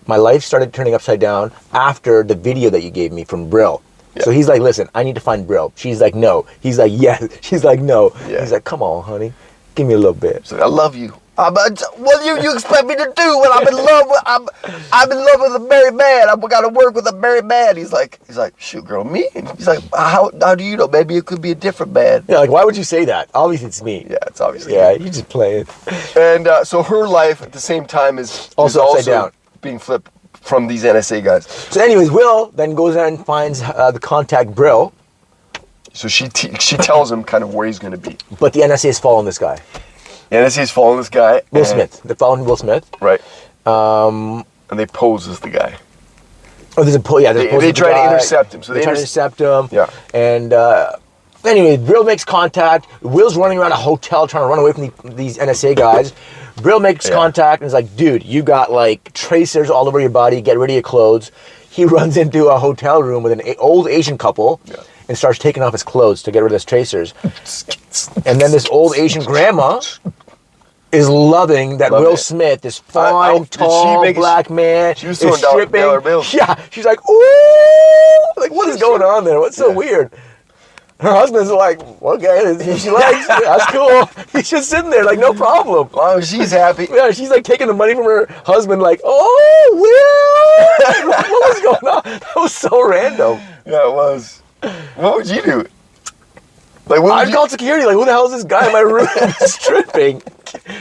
My life started turning upside down after the video that you gave me from Brill. Yeah. So he's like, listen, I need to find Brill. She's like, no. He's like, yes. She's like, no. Yeah. He's like, come on, honey. Give me a little bit. So I love you. What do you expect me to do when I'm in love with a married man? I've got to work with a married man. He's like, shoot, girl, me? And he's like, how do you know? Maybe it could be a different man. Yeah, like, why would you say that? Obviously, it's me. Yeah, it's obviously you just play it. And so her life at the same time is also upside down, being flipped from these NSA guys. So anyways, Will then goes there and finds the contact Brill. So she tells him kind of where he's going to be. But the NSA is following this guy. The NSA is following this guy. Will Smith. They're following Will Smith. Right. And they pose as the guy. Oh, there's a pose. Yeah, they try to intercept him. So they try to intercept him. Yeah. And anyway, Brill makes contact. Will's running around a hotel trying to run away from these NSA guys. Brill makes contact and is like, dude, you got like tracers all over your body. Get rid of your clothes. He runs into a hotel room with an old Asian couple and starts taking off his clothes to get rid of his tracers. And then this old Asian grandma is loving that Will Smith, this fine, tall, black man, she was throwing dollar bills. Yeah, she's like, ooh! Like, what is going on there? What's so weird? Her husband's like, okay, she likes it. That's cool. He's just sitting there, like, no problem. Well, she's happy. Yeah, she's like taking the money from her husband, like, oh, Will! What was going on? That was so random. Yeah, it was. What would you do? Like, I'd call security. Like, who the hell is this guy in my room stripping?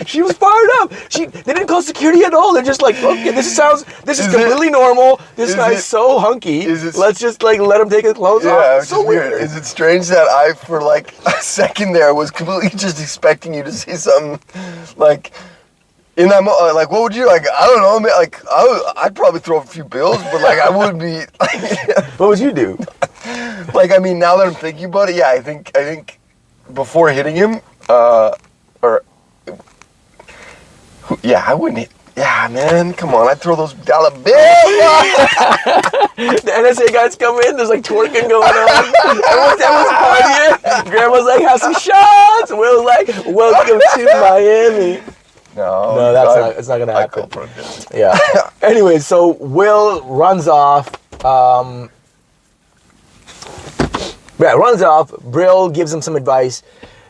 She was fired up. They didn't call security at all. They're just like, okay, this is completely normal. This guy's so hunky. Let's just like let him take his clothes off. Yeah, it's so weird. Is it strange that I, for like a second there, was completely just expecting you to say something like in that like, what would you like? I don't know. Like, I'd probably throw a few bills, but like I wouldn't be. What would you do? Like, I mean, now that I'm thinking about it, yeah, I think before hitting him, I wouldn't. Yeah, man, come on, I'd throw those dollar bills. The NSA guys come in, there's like twerking going on. Everyone's partying. Grandma's like, have some shots. Will's like, welcome to Miami. No, it's not gonna happen. Yeah. Anyway, so Will runs off. Runs off. Brill gives him some advice.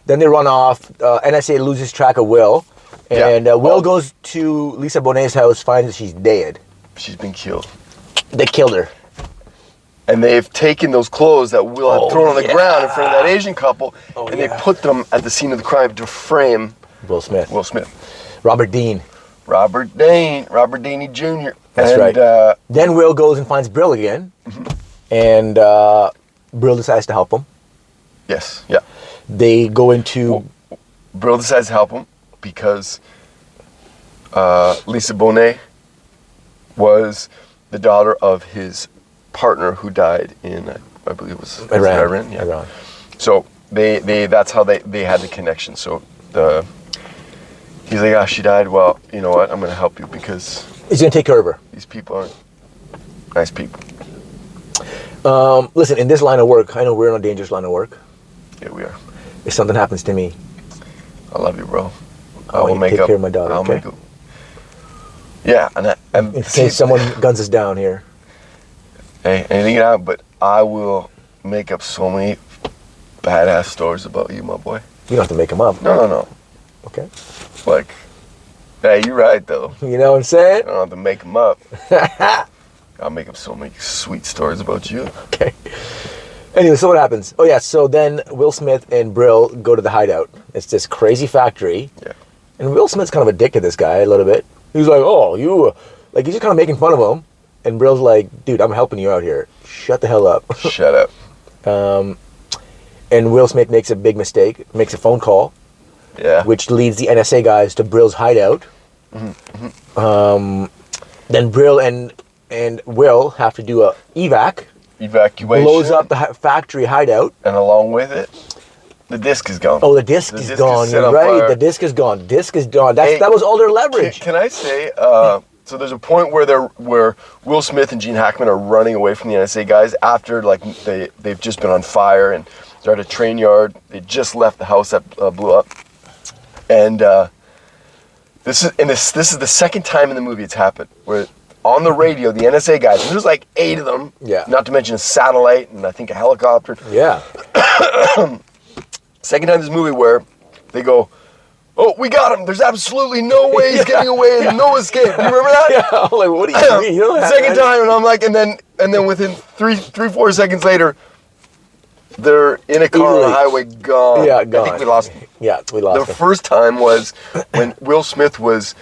Then they run off. NSA loses track of Will. And Will goes to Lisa Bonet's house, finds that she's dead. She's been killed. They killed her. And they've taken those clothes that Will had thrown on the ground in front of that Asian couple, and they put them at the scene of the crime to frame Will Smith. Robert Dean Jr. That's right. Then Will goes and finds Brill again, and Brill decides to help him. Yes, yeah. They go into... Brill decides to help him because Lisa Bonet was the daughter of his partner who died in, I believe it was Iran. Yeah. Iran. So that's how they had the connection. So he's like, she died. Well, you know what? I'm going to help you because he's going to take care of her. These people aren't nice people. Listen, in this line of work, I know we're in a dangerous line of work. Yeah, we are. If something happens to me, I love you, bro. I will take care of my daughter. Okay? Yeah, and in case someone guns us down here. Hey, anything can happen, but I will make up so many badass stories about you, my boy. You don't have to make them up. No. Okay. Like, hey, you're right though. You know what I'm saying? I don't have to make them up. I'll make up so many sweet stories about you. Okay. Anyway, so what happens? Oh yeah, so then Will Smith and Brill go to the hideout. It's this crazy factory. Yeah. And Will Smith's kind of a dick to this guy a little bit. He's like, oh, you... Like, he's just kind of making fun of him. And Brill's like, dude, I'm helping you out here. Shut the hell up. Shut up. And Will Smith makes a big mistake, makes a phone call. Yeah. Which leads the NSA guys to Brill's hideout. Then Brill and Will have to do a evacuation. Blows up the factory hideout. And along with it, the disc is gone. Oh, the disc is gone. You're right. The disc is gone. Disc is gone. That was all their leverage. Can I say? So there's a point where Will Smith and Gene Hackman are running away from the NSA guys after they've just been on fire and they're at a train yard. They just left the house that blew up, and this is the second time in the movie it's happened where on the radio the NSA guys, and there's like 8 of them. Yeah. Not to mention a satellite and I think a helicopter. Yeah. Second time in this movie where they go, oh, we got him. There's absolutely no way he's getting away and no escape. You remember that? Yeah. I'm like, what do you mean? You don't have Second time, and I'm like, and then within 4 seconds later, they're in a car on the highway, gone. Yeah, gone. I think we lost him. Yeah, we lost him. The first time was when Will Smith was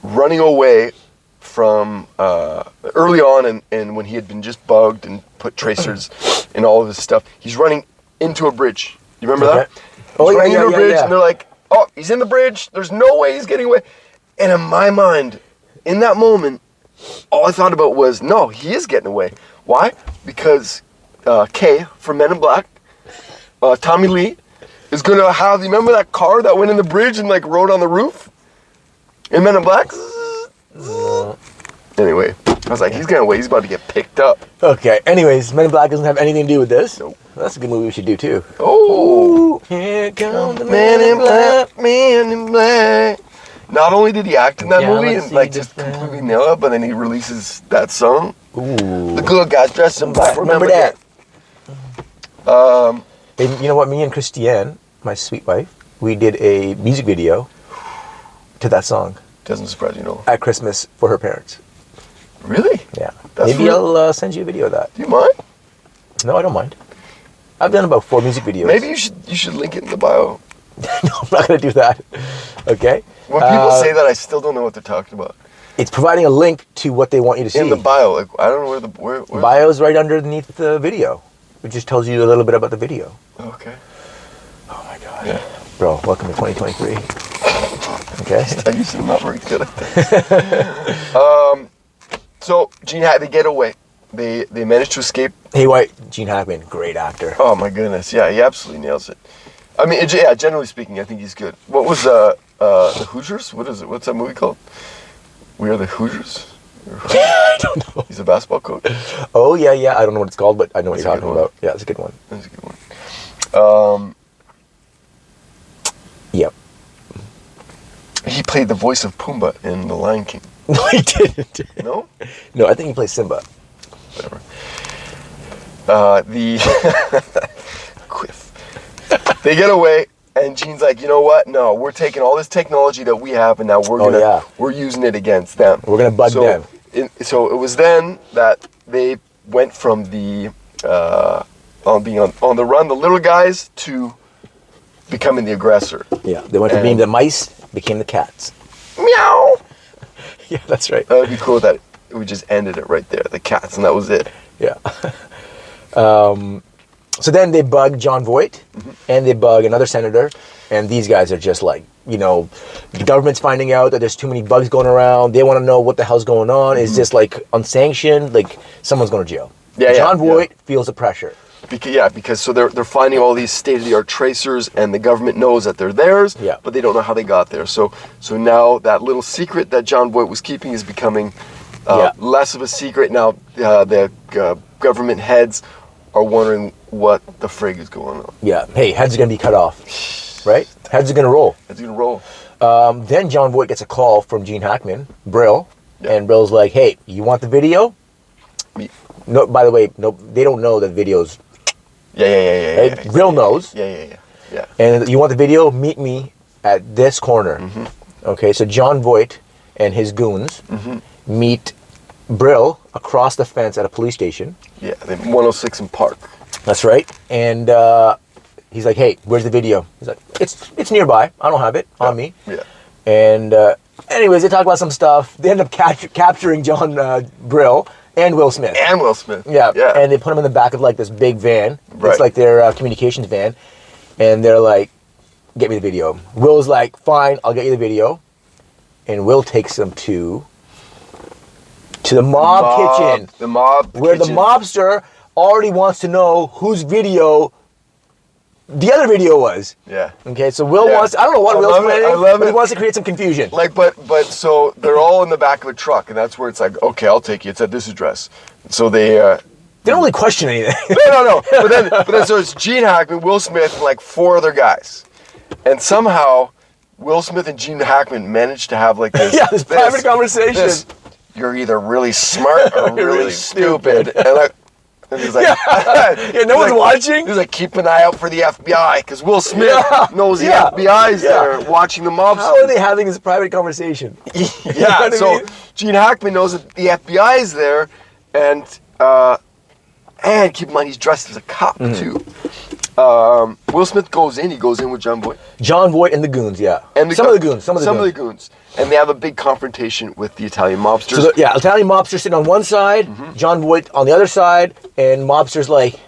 running away from early on, and when he had been just bugged and put tracers in all of his stuff. He's running into a bridge. You remember that? He's running into a bridge, and they're like, oh, he's in the bridge. There's no way he's getting away. And in my mind, in that moment, all I thought about was, no, he is getting away. Why? Because K from Men in Black, Tommy Lee, is going to have, you remember that car that went in the bridge and like rode on the roof? In Men in Black? No. Anyway, I was like, he's getting away. He's about to get picked up. Okay. Anyways, Men in Black doesn't have anything to do with this. Nope. That's a good movie we should do too. Oh. Here comes the Man in Black, Man in Black. Not only did he act in that movie and like just completely nail it, but then he releases that song. Ooh. The good guys dressed in black. Remember that? And you know what? Me and Christiane, my sweet wife, we did a music video to that song. Doesn't surprise you, no. At Christmas for her parents. Really? Yeah. That's Maybe I'll send you a video of that. Do you mind? No, I don't mind. I've done about 4 music videos. Maybe you should link it in the bio. No, I'm not going to do that. Okay? When people say that, I still don't know what they're talking about. It's providing a link to what they want you to see. In the bio. Like, I don't know where bio is right underneath the video. It just tells you a little bit about the video. Okay. Oh my God. Yeah. Bro, welcome to 2023. Okay? I used to not very good at that. So, they get away. They managed to escape. Hey, White, Gene Hackman, great actor. Oh my goodness, yeah, he absolutely nails it. I mean, yeah, generally speaking, I think he's good. What was the Hoosiers? What is it? What's that movie called? We Are the Hoosiers? I don't know. He's a basketball coach. Oh, yeah. I don't know what it's called, but I know what you're talking about. Yeah, it's a good one. That's a good one. Yep. He played the voice of Pumbaa in The Lion King. No, he didn't. No? No, I think he plays Simba. Whatever. Quiff. They get away, and Gene's like, you know what? No, we're taking all this technology that we have, and now we're using it against them. We're gonna bug them. so it was then that they went from the on being on the run, the little guys, to becoming the aggressor. Yeah, they went from being the mice, became the cats. Meow. Yeah, that's right. That would be cool that we just ended it right there, the cats, and that was it. Yeah. So then they bug John Voight, and they bug another senator, and these guys are just like, the government's finding out that there's too many bugs going around. They want to know what the hell's going on. It's just like unsanctioned, like someone's going to jail. Yeah, John Voight feels the pressure. Because so they're finding all these state-of-the-art tracers, and the government knows that they're theirs, but they don't know how they got there. So now that little secret that John Voight was keeping is becoming less of a secret. Now the government heads are wondering what the frig is going on. Yeah. Hey, heads are going to be cut off, right? Heads are going to roll. Heads are going to roll. Then John Voight gets a call from Gene Hackman, Brill, and Brill's like, hey, you want the video? No, by the way, no, they don't know that video's... Yeah. Brill knows. Yeah. And you want the video? Meet me at this corner. Okay, so John Voight and his goons meet Brill across the fence at a police station. Yeah, 106 in Park. That's right. And he's like, hey, where's the video? He's like, it's nearby. I don't have it on me. Yeah. And anyways, they talk about some stuff. They end up capturing John Brill and Will Smith. Yeah. And they put him in the back of like this big van. Right. It's like their communications van. And they're like, get me the video. Will's like, fine, I'll get you the video. And Will takes them to the mob kitchen. The mob where kitchen. The mobster already wants to know whose video the other video was. Yeah. Okay, so Will wants, I don't know what Will's planning, but he wants to create some confusion. Like, but so they're all in the back of a truck, and that's where it's like, okay, I'll take you. It's at this address. So they don't really question anything. No. But then so it's Gene Hackman, Will Smith, and like 4 other guys. And somehow Will Smith and Gene Hackman managed to have like this private conversation. You're either really smart or really stupid. And he's like, no one's watching. He's like, keep an eye out for the FBI, because Will Smith knows the FBI's there watching the mobsters. How are they having this private conversation? So Gene Hackman knows that the FBI is there, and keep in mind he's dressed as a cop too. Will Smith goes in. He goes in with John Voight. John Voight and the goons, and some of the goons. And they have a big confrontation with the Italian mobsters. So Italian mobsters sitting on one side, John Voight on the other side, and mobsters like,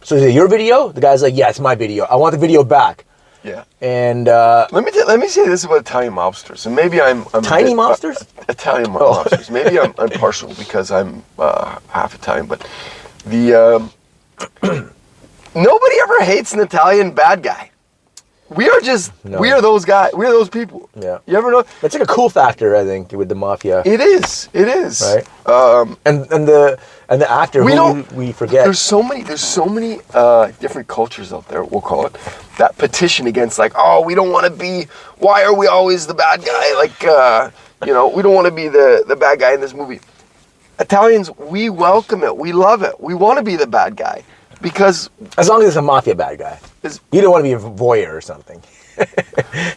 so is it your video? The guy's like, yeah, it's my video. I want the video back. Yeah. And let me say this about Italian mobsters. And maybe I'm tiny mobsters? Italian mobsters. Maybe I'm partial because I'm half Italian, but the nobody ever hates an Italian bad guy. We are those guys. We are those people. Yeah. You ever know? It's like a cool factor, I think, with the mafia. It is. Right. And the actor we forget. There's so many different cultures out there, we'll call it, that petition against like, oh, we don't want to be. Why are we always the bad guy? Like, we don't want to be the bad guy in this movie. Italians, we welcome it. We love it. We want to be the bad guy. Because as long as it's a mafia bad guy, you don't want to be a voyeur or something.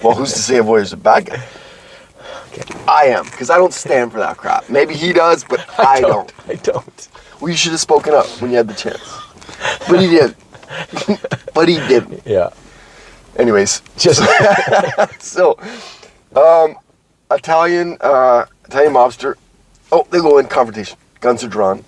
Well, who's to say a voyeur's a bad guy? Okay. I am, because I don't stand for that crap. Maybe he does, but I don't. I don't. Well, you should have spoken up when you had the chance, but he did. But he didn't. Yeah. Anyways, just so Italian mobster. Oh, they go in confrontation. Guns are drawn.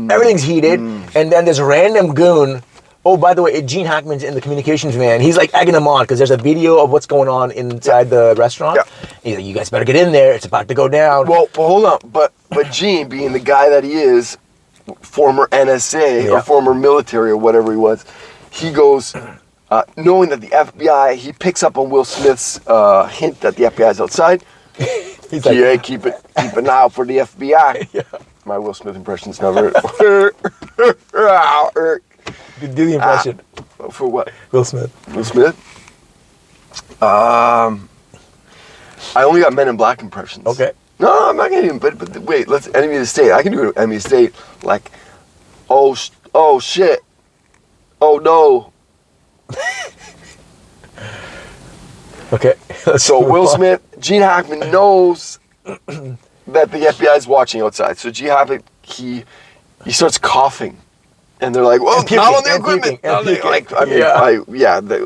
Everything's heated. And then there's a random goon. Oh, by the way, Gene Hackman's in the communications van. He's like egging them on because there's a video of what's going on inside the restaurant. Yeah. He's like, you guys better get in there. It's about to go down. Well, hold on. But Gene, being the guy that he is, former NSA or former military or whatever he was, he goes, knowing that the FBI, he picks up on Will Smith's hint that the FBI is outside. He's like, yeah, keep an eye out for the FBI. Yeah. My Will Smith impression's never. Do the impression. For what? Will Smith. Will Smith? I only got Men in Black impressions. Okay. No, I'm not gonna do. But wait, let's Enemy of the State. I can do Enemy of the State. Like, oh shit, oh no. Okay. So Will Smith, Gene Hackman knows that the FBI is watching outside. So G. Hackman, he starts coughing. And they're like, well, puking, not on the equipment.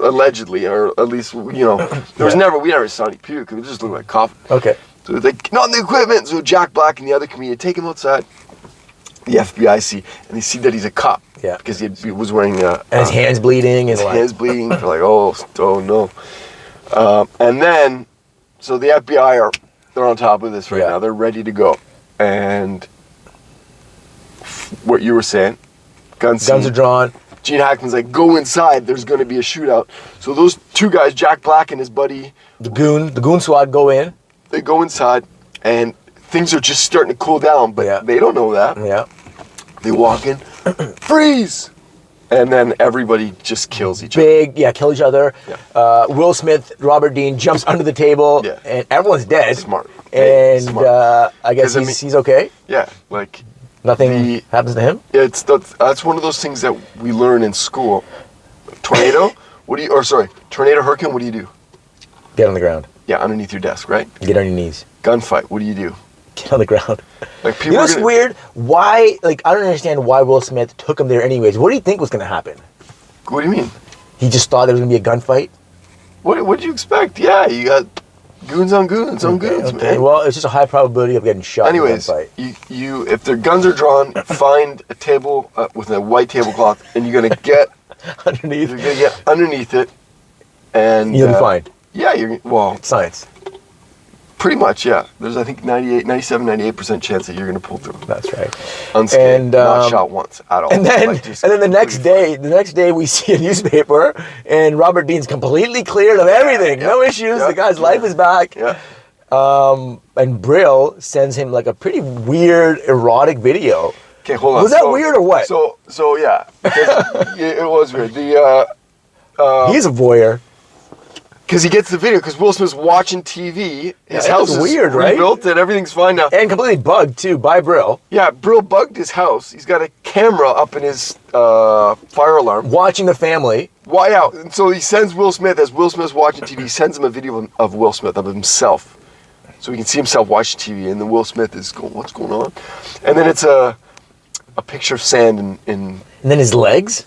Allegedly, or at least, we never saw any puke. It just looked like coughing. Okay. So it's like, not on the equipment. So Jack Black and the other comedian take him outside. The FBI see, and they see that he's a cop. Yeah. Because he was wearing and his hand's bleeding. His hand's bleeding. They're like, oh no. And then, so the FBI they're on top of this right now. They're ready to go. And what you were saying, guns are drawn. Gene Hackman's like, go inside. There's going to be a shootout. So those two guys, Jack Black and his buddy, the goon squad, go in. They go inside, and things are just starting to cool down, but they don't know that. Yeah. They walk in, freeze, and then everybody just kills each other. Kill each other. Yeah. Will Smith, Robert Dean jumps under the table, and everyone's dead. Smart. And smart. I guess he's okay. Yeah, like nothing happens to him. Yeah, that's one of those things that we learn in school. Tornado, tornado, hurricane. What do you do? Get on the ground. Yeah, underneath your desk, right? Get on your knees. Gunfight. What do you do? Get on the ground. Like people. You know what's weird? Why? Like I don't understand why Will Smith took him there anyways. What do you think was going to happen? What do you mean? He just thought there was going to be a gunfight. What did you expect? Yeah, you got goons on goons, man. Well, it's just a high probability of getting shot. Anyways, you if their guns are drawn, find a table with a white tablecloth, and you're gonna get underneath. You're gonna get underneath it, and you'll be fine. Yeah, it's science. Pretty much, yeah. There's I think 98% chance that you're gonna pull through. That's right. Unscathed, and not shot once at all. And then, the next day we see a newspaper, and Robert Dean's completely cleared of everything. No issues. The guy's life is back. Yeah. And Brill sends him like a pretty weird erotic video. Okay, hold on. Was that weird or what? So yeah, it was weird. He's a voyeur. Because he gets the video, because Will Smith's watching TV. His house is weird, right? Rebuilt and everything's fine now. And completely bugged, too, by Brill. Yeah, Brill bugged his house. He's got a camera up in his fire alarm. Watching the family. Why out? And so he sends Will Smith, as Will Smith's watching TV, he sends him a video of Will Smith, of himself. So he can see himself watching TV, and then Will Smith is going, what's going on? And then it's a picture of sand in... And then his legs?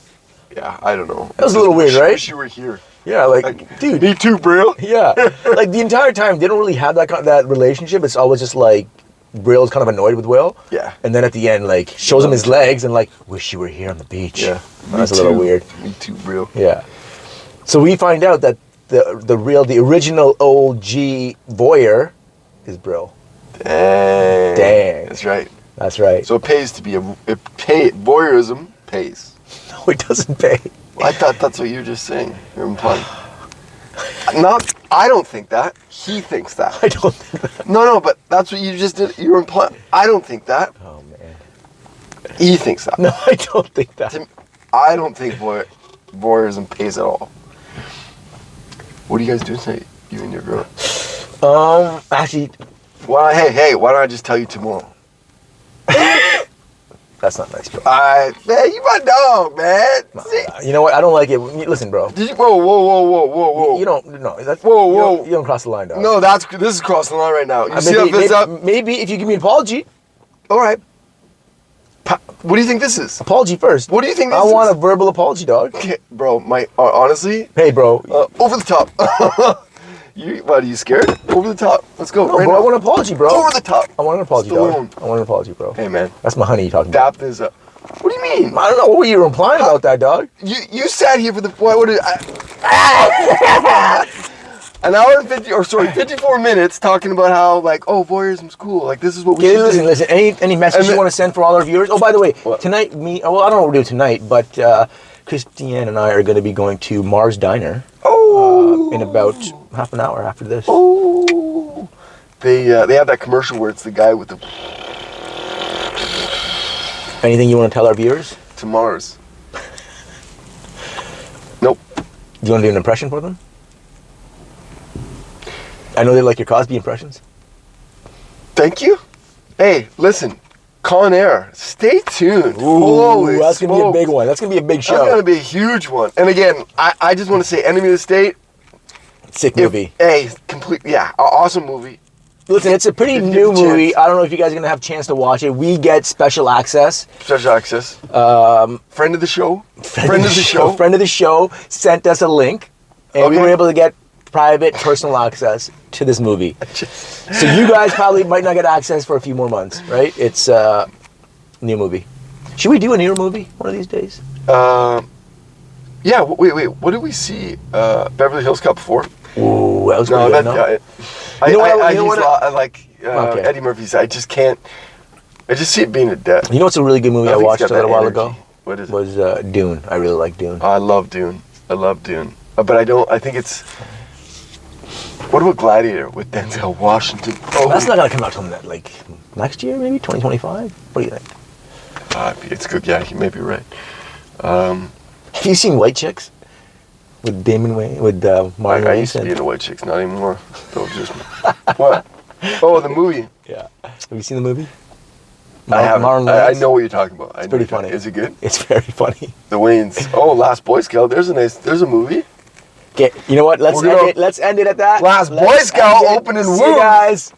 Yeah, I don't know. That was a little weird, right? I wish you were here. Yeah, like, dude. Me too, Brill. Yeah. Like, the entire time, they don't really have that relationship. It's always just, like, Brill's kind of annoyed with Will. Yeah. And then at the end, like, shows him his legs and, like, wish you were here on the beach. Yeah. That's a little weird. Me too, Brill. Yeah. So we find out that the original old G voyeur is Brill. Dang. That's right. That's right. So it pays to be voyeurism pays. No, it doesn't pay. I thought that's what you were just saying. You're implying. I don't think that. He thinks that. I don't think that. No, but that's what you just did. You're implying. I don't think that. Oh, man. He thinks that. No, I don't think that. I don't think voyeurism pays at all. What are you guys doing tonight, you and your girl? Actually... Why don't I just tell you tomorrow? That's not nice, bro. Man, you my dog, man. You know what? I don't like it. Listen, bro. Whoa. You don't. No. Whoa. You don't cross the line, dog. No, this is crossing the line right now. You see that fist up? Maybe if you give me an apology. All right. What do you think this is? Apology first. What do you think this is? I want a verbal apology, dog. Okay, bro. Honestly. Hey, bro. Over the top. What, are you scared? Over the top. Let's go. No, bro. I want an apology, bro. Over the top. I want an apology, dog. I want an apology, bro. Hey, man. That's my honey you're talking about. Dap this up. What do you mean? I don't know what you were implying about that, dog. You sat here for an hour and 54 minutes talking about how, like, voyeurism's cool. Like, this is what we should do. Listen. Any message you want to send for all our viewers? Oh, by the way, tonight, I don't know what we're doing tonight, but Christiane and I are going to be going to Mars Diner. In about half an hour after this. Oh, they have that commercial where it's the guy with the. Anything you want to tell our viewers? To Mars. Nope. You want to do an impression for them? I know they like your Cosby impressions. Thank you. Hey, listen. Con Air. Stay tuned. Ooh, that's going to be a big one. That's going to be a big show. That's going to be a huge one. And again, I just want to say Enemy of the State. Sick movie. Awesome movie. Listen, it's a pretty new movie. I don't know if you guys are going to have a chance to watch it. We get special access. Special access. Friend of the show. Friend of the show sent us a link, and we were able to get private, personal access to this movie. So you guys probably might not get access for a few more months, right? It's a new movie. Should we do a new movie one of these days? Yeah. Wait. What did we see? Beverly Hills Cop 4. Ooh, that was good. I like Eddie Murphy's. I just can't. I just see it being a death. You know what's a really good movie I watched a little while ago? What is it? Was Dune. I really like Dune. I love Dune. But I don't. I think it's. What about Gladiator with Denzel Washington? Oh, that's not gonna come out till like next year, maybe 2025. What do you think? It's good. Yeah, you may be right. Have you seen White Chicks with Damon Wayans, with Martin? I used to be into White Chicks, not anymore. Don't just what? Oh, the movie. Yeah. Have you seen the movie? I haven't. I know what you're talking about. It's pretty funny. Is it good? It's very funny. The Wayans. Oh, Last Boy Scout. There's a movie. Okay, you know what? Let's end it at that. Last Boy Scout opening See you guys.